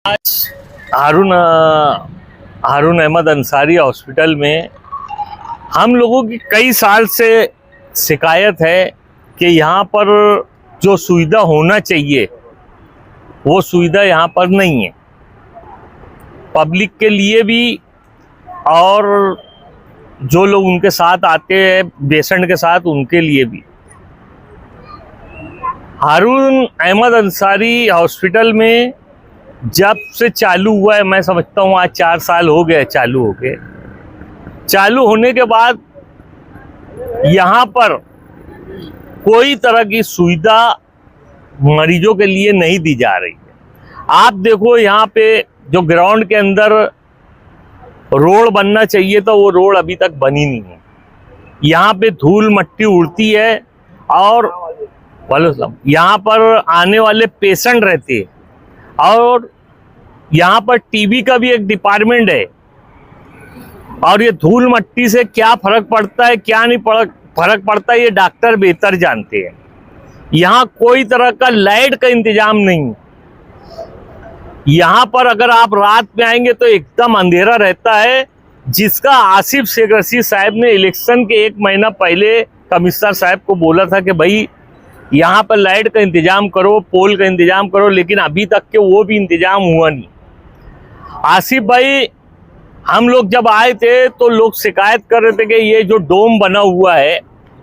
आज हारून हारून अहमद अंसारी हॉस्पिटल में हम लोगों की कई साल से शिकायत है कि यहाँ पर जो सुविधा होना चाहिए वो सुविधा यहाँ पर नहीं है, पब्लिक के लिए भी और जो लोग उनके साथ आते हैं पेशेंट के साथ उनके लिए भी। हारून अहमद अंसारी हॉस्पिटल में जब से चालू हुआ है, मैं समझता हूँ आज 4 साल हो गए चालू होके। चालू होने के बाद यहाँ पर कोई तरह की सुविधा मरीजों के लिए नहीं दी जा रही है। आप देखो यहाँ पे जो ग्राउंड के अंदर रोड बनना चाहिए था वो रोड अभी तक बनी नहीं है। यहाँ पे धूल मट्टी उड़ती है और यहाँ पर आने वाले पेशेंट रहते हैं और यहाँ पर टीबी का भी एक डिपार्टमेंट है और ये धूल मट्टी से क्या फर्क पड़ता है क्या नहीं फर्क पड़ता है ये डॉक्टर बेहतर जानते हैं। यहाँ कोई तरह का लाइट का इंतजाम नहीं। यहाँ पर अगर आप रात में आएंगे तो एकदम अंधेरा रहता है, जिसका आसिफ शेख रशीद साहब ने इलेक्शन के 1 महीना पहले कमिश्नर साहब को बोला था कि भाई यहाँ पर लाइट का इंतजाम करो, पोल का इंतजाम करो, लेकिन अभी तक के वो भी इंतजाम हुआ नहीं। आसिफ भाई, हम लोग जब आए थे तो लोग शिकायत कर रहे थे कि ये जो डोम बना हुआ है,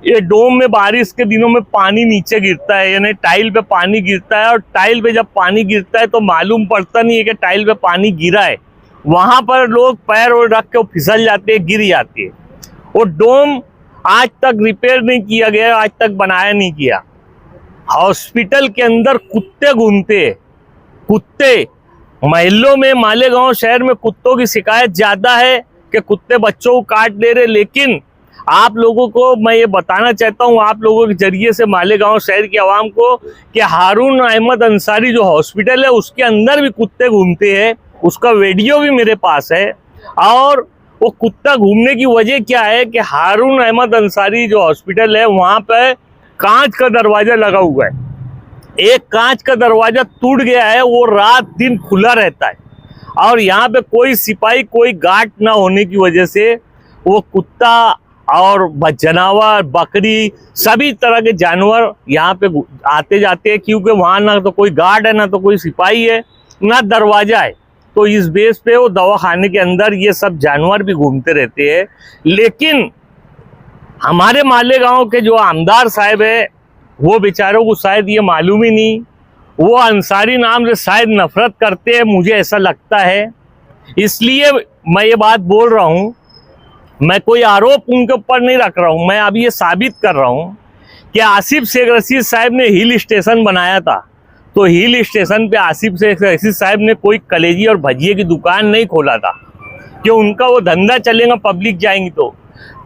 ये डोम में बारिश के दिनों में पानी नीचे गिरता है, यानी टाइल पे पानी गिरता है और टाइल पे जब पानी गिरता है तो मालूम पड़ता नहीं है कि टाइल पे पानी गिरा है। वहां पर लोग पैर और रख के फिसल जाते हैं, गिर जाते हैं। वो डोम आज तक रिपेयर नहीं किया गया, आज तक बनाया नहीं किया। हॉस्पिटल के अंदर कुत्ते घूमते हैं, कुत्ते महल्लों में, मालेगांव शहर में कुत्तों की शिकायत ज्यादा है कि कुत्ते बच्चों को काट ले रहे। लेकिन आप लोगों को मैं ये बताना चाहता हूँ, आप लोगों के जरिए से मालेगांव शहर की आवाम को, कि हारून अहमद अंसारी जो हॉस्पिटल है उसके अंदर भी कुत्ते घूमते हैं। उसका वीडियो भी मेरे पास है। और वो कुत्ता घूमने की वजह क्या है कि हारून अहमद अंसारी जो हॉस्पिटल है वहाँ पर कांच का दरवाजा लगा हुआ है। एक कांच का दरवाजा टूट गया है, वो रात दिन खुला रहता है और यहाँ पे कोई सिपाही, कोई गार्ड ना होने की वजह से वो कुत्ता और जानवर, बकरी, सभी तरह के जानवर यहाँ पे आते जाते हैं, क्योंकि वहाँ ना तो कोई गार्ड है, ना तो कोई सिपाही है, ना दरवाजा है। तो इस बेस पे वो दवाखाने के अंदर ये सब जानवर भी घूमते रहते हैं। लेकिन हमारे मालेगांव के जो आमदार साहब है वो बेचारों को शायद ये मालूम ही नहीं, वो अंसारी नाम से शायद नफरत करते हैं, मुझे ऐसा लगता है। इसलिए मैं ये बात बोल रहा हूँ, मैं कोई आरोप उनके ऊपर नहीं रख रहा हूँ, मैं अभी ये साबित कर रहा हूँ कि आसिफ शेख रशीद साहब ने हिल स्टेशन बनाया था, तो हिल स्टेशन पे आसिफ शेख रशीद साहब ने कोई कलेजी और भजिए की दुकान नहीं खोला था कि उनका वो धंधा चलेगा, पब्लिक जाएंगी तो।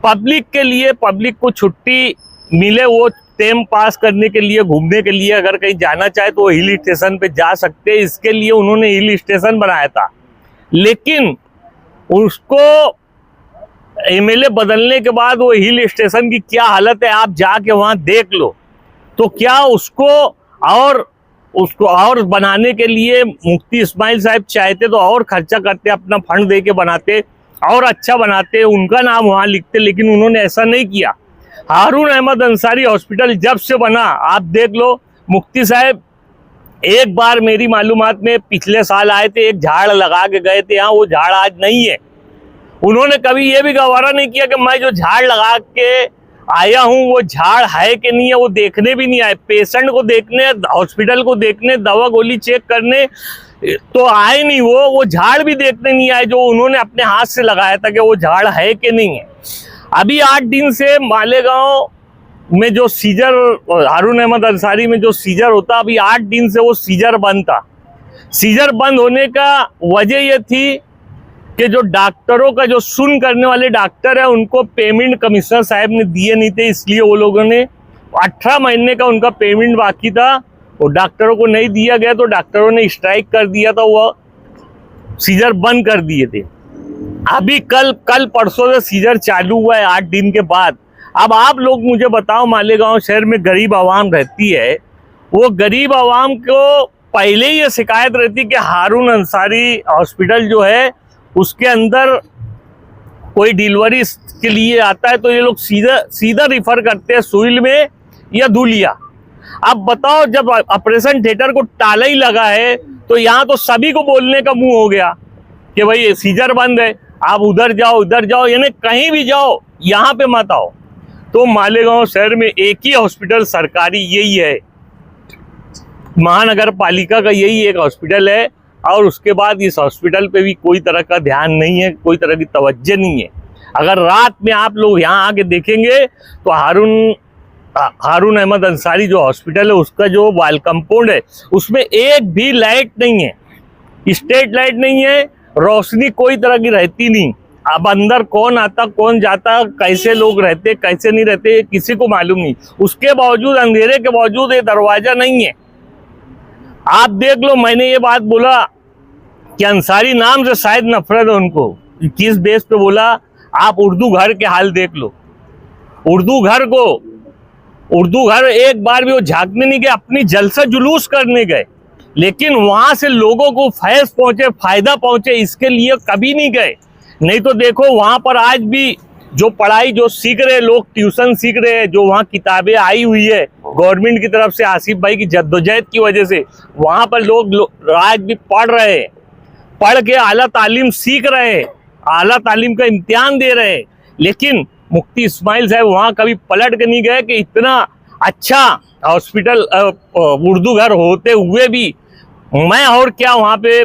पब्लिक के लिए, पब्लिक को छुट्टी मिले, वो टाइम पास करने के लिए, घूमने के लिए अगर कहीं जाना चाहे तो वो हिल स्टेशन पे जा सकते हैं। इसके लिए उन्होंने हिल स्टेशन बनाया था। लेकिन उसको एमएलए बदलने के बाद वो हिल स्टेशन की क्या हालत है आप जाके वहां देख लो। तो क्या उसको और बनाने के लिए मुफ्ती इस्माइल साहब चाहते तो और खर्चा करते, अपना फंड दे के बनाते और अच्छा बनाते, उनका नाम वहां लिखते, लेकिन उन्होंने ऐसा नहीं किया। हारून अहमद अंसारी हॉस्पिटल जब से बना, आप देख लो, मुफ्ती साहब एक बार मेरी मालूमात में पिछले साल आए थे, एक झाड़ लगा के गए थे यहाँ, वो झाड़ आज नहीं है। उन्होंने कभी ये भी गवारा नहीं किया कि मैं जो झाड़ लगा के आया हूँ वो झाड़ है कि नहीं है, वो देखने भी नहीं आए। पेशेंट को देखने, हॉस्पिटल को देखने, दवा गोली चेक करने तो आए नहीं, वो झाड़ भी देखने नहीं आए जो उन्होंने अपने हाथ से लगाया था कि वो झाड़ है कि नहीं है। अभी 8 दिन से मालेगांव में जो सीजर, हारून अहमद अंसारी में जो सीजर होता, अभी 8 दिन से वो सीजर बंद था। सीजर बंद होने का वजह ये थी कि जो डॉक्टरों का, जो सुन करने वाले डॉक्टर है, उनको पेमेंट कमिश्नर साहब ने दिए नहीं थे, इसलिए वो लोगों ने 18 महीने का उनका पेमेंट बाकी था, वो डॉक्टरों को नहीं दिया गया, तो डॉक्टरों ने स्ट्राइक कर दिया था, वो सीजर बंद कर दिए थे। अभी कल परसों से सीजर चालू हुआ है 8 दिन के बाद। अब आप लोग मुझे बताओ, मालेगांव शहर में गरीब आवाम रहती है, वो गरीब आवाम को पहले ही ये शिकायत रहती कि हारून अंसारी हॉस्पिटल जो है उसके अंदर कोई डिलीवरी के लिए आता है तो ये लोग सीधा रिफर करते हैं सुइल में या धुलिया। अब बताओ, जब ऑपरेशन थिएटर को ताला ही लगा है तो यहाँ तो सभी को बोलने का मुंह हो गया कि भाई सीजर बंद है, आप उधर जाओ, यानी कहीं भी जाओ, यहाँ पे मत आओ। तो मालेगांव शहर में एक ही हॉस्पिटल सरकारी यही है, महानगर पालिका का यही एक हॉस्पिटल है, और उसके बाद इस हॉस्पिटल पे भी कोई तरह का ध्यान नहीं है, कोई तरह की तवज्जो नहीं है। अगर रात में आप लोग यहाँ आके देखेंगे तो हारून अहमद अंसारी जो हॉस्पिटल है उसका जो वाल कंपाउंड है उसमें एक भी लाइट नहीं है, स्ट्रीट लाइट नहीं है, रोशनी कोई तरह की रहती नहीं। अब अंदर कौन आता कौन जाता, कैसे लोग रहते कैसे नहीं रहते, किसी को मालूम नहीं। उसके बावजूद, अंधेरे के बावजूद ये दरवाजा नहीं है। आप देख लो, मैंने ये बात बोला कि अंसारी नाम से शायद नफरत है उनको, किस बेस पे बोला, आप उर्दू घर के हाल देख लो। उर्दू घर एक बार भी वो झांकने नहीं गए, अपनी जलसा जुलूस करने गए, लेकिन वहां से लोगों को फैज पहुंचे, फायदा पहुंचे, इसके लिए कभी नहीं गए। नहीं तो देखो वहां पर आज भी जो पढ़ाई जो सीख रहे लोग, ट्यूशन सीख रहे हैं, जो वहाँ किताबें आई हुई है गवर्नमेंट की तरफ से, आसिफ भाई की जद्दोजहद की वजह से वहां पर लोग आज भी पढ़ रहे हैं, पढ़ के आला तालीम सीख रहे हैं, आला तालीम का इम्तिहान दे रहे हैं। लेकिन मुफ्ती इस्माइल साहब वहाँ कभी पलट के नहीं गए कि इतना अच्छा हॉस्पिटल उर्दू घर होते हुए भी मैं और क्या वहाँ पे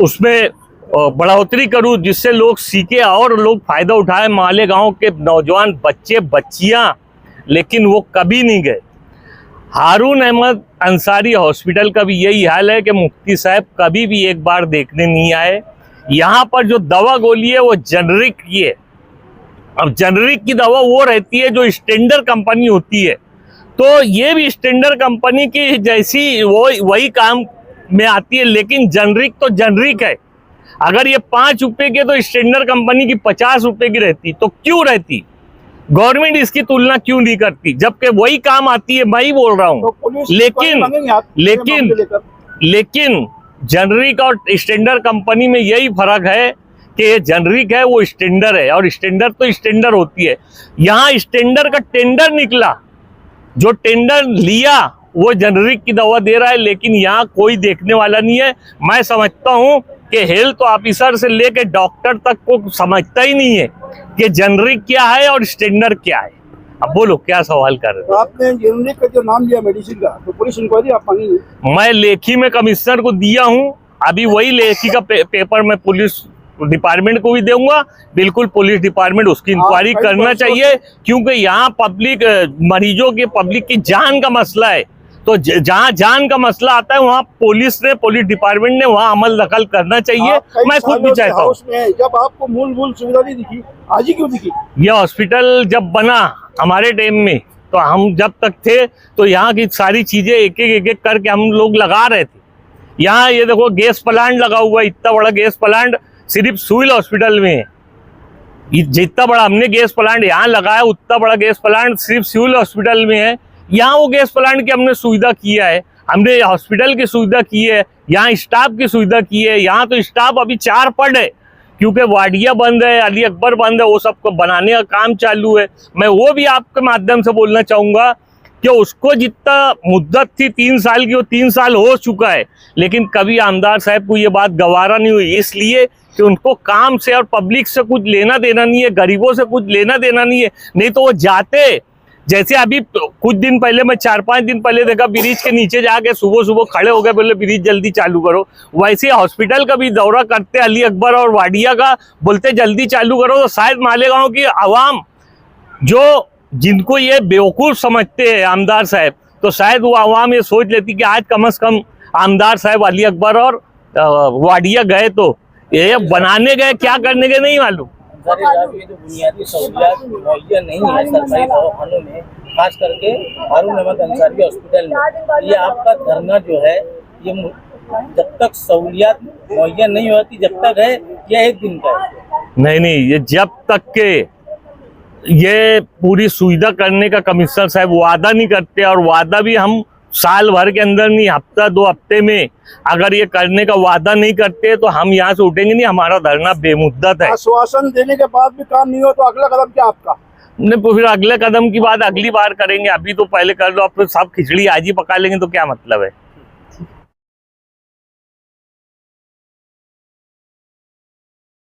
उसमें बढ़ोतरी करूं जिससे लोग सीखे और लोग फायदा उठाए, मालेगांव के नौजवान बच्चे बच्चियां, लेकिन वो कभी नहीं गए। हारून अहमद अंसारी हॉस्पिटल का भी यही हाल है कि मुफ्ती साहब कभी भी एक बार देखने नहीं आए। यहाँ पर जो दवा गोली है वो जेनरिक की है। अब जेनरिक की दवा वो रहती है जो स्टैंडर्ड कंपनी होती है, तो ये भी स्टैंडर्ड कंपनी की जैसी वही काम में आती है, लेकिन जेनरिक तो जेनरिक है। अगर ये 5 रुपए के तो स्टैंडर्ड कंपनी की 50 रुपए की रहती, तो क्यों रहती? गवर्नमेंट इसकी तुलना क्यों नहीं करती, जबकि वही काम आती है? मैं ही बोल रहा हूँ। तो लेकिन जेनरिक और स्टैंडर्ड कंपनी में यही फर्क है कि ये जेनरिक है वो स्टैंडर्ड है, और स्टैंडर्ड तो स्टैंडर्ड होती है। यहाँ स्टैंडर्ड का टेंडर निकला, जो टेंडर लिया वो जेनरिक की दवा दे रहा है, लेकिन यहाँ कोई देखने वाला नहीं है। मैं समझता हूँ कि हेल्थ ऑफिसर से लेके डॉक्टर तक को समझता ही नहीं है कि जेनरिक क्या है और स्टैंडर्ड क्या है। अब बोलो क्या सवाल कर रहे हो? आपने जेनरिक का जो नाम लिया मेडिसिन का, तो पुलिस इंक्वायरी आप मांगेंगे? मैं लेखी में कमिश्नर को दिया हूँ, अभी वही लेखी का पेपर मैं पुलिस डिपार्टमेंट को भी दूंगा। बिल्कुल पुलिस डिपार्टमेंट उसकी इंक्वायरी करना चाहिए, क्योंकि यहाँ पब्लिक मरीजों के पब्लिक की जान का मसला है। तो जहाँ जान का मसला आता है वहाँ पुलिस डिपार्टमेंट ने वहाँ अमल दखल करना चाहिए। मैं खुद भी चाहता हूँ। जब आपको मूलभूत सुविधा नहीं दिखी, आज ही क्यों दिखी? यह हॉस्पिटल जब बना हमारे टाइम में, तो हम जब तक थे तो यहाँ की सारी चीजें एक एक करके हम लोग लगा रहे थे। यहाँ ये देखो गैस प्लांट लगा हुआ है, इतना बड़ा गैस प्लांट सिर्फ सिविल हॉस्पिटल में है। जितना बड़ा हमने गैस प्लांट यहाँ लगाया, उतना बड़ा गैस प्लांट सिर्फ सिविल हॉस्पिटल में है। यहाँ वो गैस प्लांट की हमने सुविधा किया है, हमने हॉस्पिटल की सुविधा की है, यहाँ स्टाफ की सुविधा की है। यहाँ तो स्टाफ अभी 4 पद है, क्योंकि वाडिया बंद है, अली अकबर बंद है, वो सबको बनाने का काम चालू है। मैं वो भी आपके माध्यम से बोलना चाहूँगा कि उसको जितना मुद्दत थी 3 साल की, वो 3 साल हो चुका है, लेकिन कभी आमदार साहब को ये बात गवारा नहीं हुई, इसलिए कि उनको काम से और पब्लिक से कुछ लेना देना नहीं है, गरीबों से कुछ लेना देना नहीं है। नहीं तो वो जाते, जैसे अभी कुछ दिन पहले मैं 4-5 दिन पहले देखा, ब्रिज के नीचे जाके सुबह खड़े हो गए, बोले ब्रिज जल्दी चालू करो। वैसे हॉस्पिटल का भी दौरा करते अली अकबर और वाडिया का, बोलते जल्दी चालू करो। तो शायद मालेगांव की आवाम जो जिनको ये बेवकूफ़ समझते हैं आमदार साहब, तो शायद वो आवाम ये सोच लेती कि आज कम से कम आमदार साहब अली अकबर और वाडिया गए तो ये बनाने गए, क्या करने गए नहीं मालूम। ये जो बुनियादी सहूलियात मुहैया नहीं है सरकारी दवाखानों में, खास करके हारून अहमद अंसारी हॉस्पिटल में, ये आपका धरना जो है ये जब तक सहूलियात मुहैया नहीं होती जब तक है, यह 1 दिन का है? नहीं, ये जब तक के ये पूरी सुविधा करने का कमिश्नर साहब वादा नहीं करते, और वादा भी हम साल भर के अंदर नहीं, हफ्ता 2 हफ्ते में अगर ये करने का वादा नहीं करते तो हम यहाँ से उठेंगे नहीं। हमारा धरना बेमुद्दत है। आश्वासन देने के बाद भी काम नहीं हो तो अगला कदम क्या आपका? नहीं तो फिर अगले कदम की बात अगली बार करेंगे। अभी तो पहले कर दो, अब तो सब खिचड़ी आज ही पका लेंगे तो क्या मतलब है।